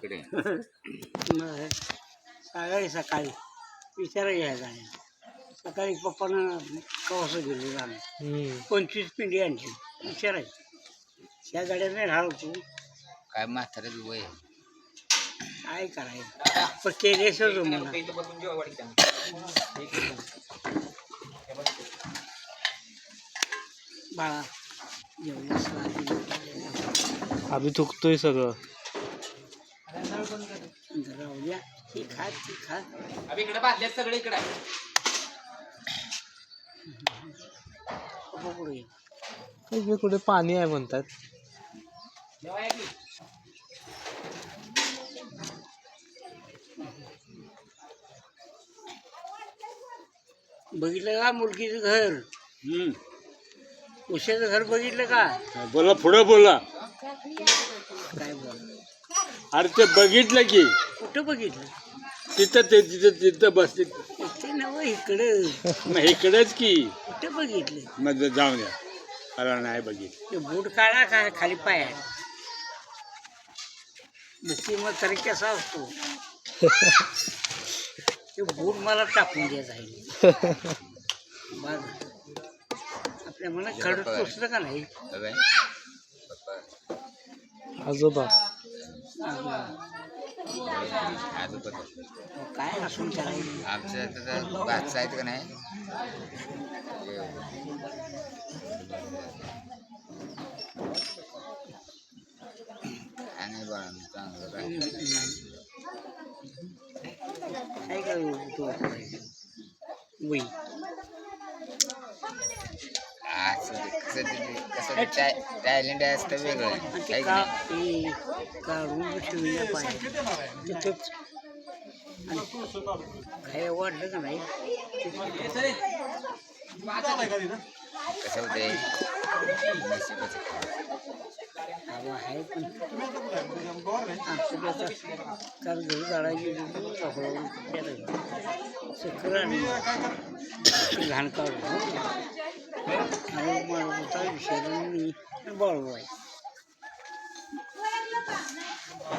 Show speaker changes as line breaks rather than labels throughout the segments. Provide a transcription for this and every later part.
इकडे
सकाळी विचारा घ्यायचा सकाळी पप्पानं कवासं गेलो जाणं 25 पिंडी आणली विचारायची त्या गाड्यात नाही राहतो तू
काय म्हातारच वय
काय करायचं पण केलेसच म्हणा बाळा जेवणास
आम्ही थुकतोय सगळं
राहू द्या ती खा
इकडे बांधले सगळे इकडे
पुढे
इकडे कुठे पाणी आहे म्हणतात
बघितलं का मुलगीचं घर उशाचं घर बघितलं का
बोला पुढं बोला
काय बोल
अरे ते बघितलं की
कुठं बघितलं
तिथं बसते
ते नव इकडं
मग इकडेच की
कुठं बघितलं
मग जाऊन द्या अरे नाही बघितलं
ते बूट काढा का खाली पाय बुकी मग तरी कसा असतो ते बूट मला टाकून द्यायचं आहे बघ आपल्या मनात खडत पोचलं का नाही
आजोबा
काय असून करायचं
आमच्या बादशा आहेत का नाही आणि चांगलं
काय करू तू वही
कसं टॅलेंट असतं वेगळं
आणि ते काढून शिवल्या पाहिजे तिथंच आणि काय वाढलं का नाही
कसं होते
आहे पण आमचं काल घरी काढायची चक्र आणि घाण काढून आणि होता विषय मी बळू आहे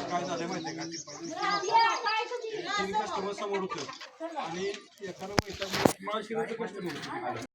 काय झालं माहिती आहे का कस्टमर समोर होतं आणि एखादं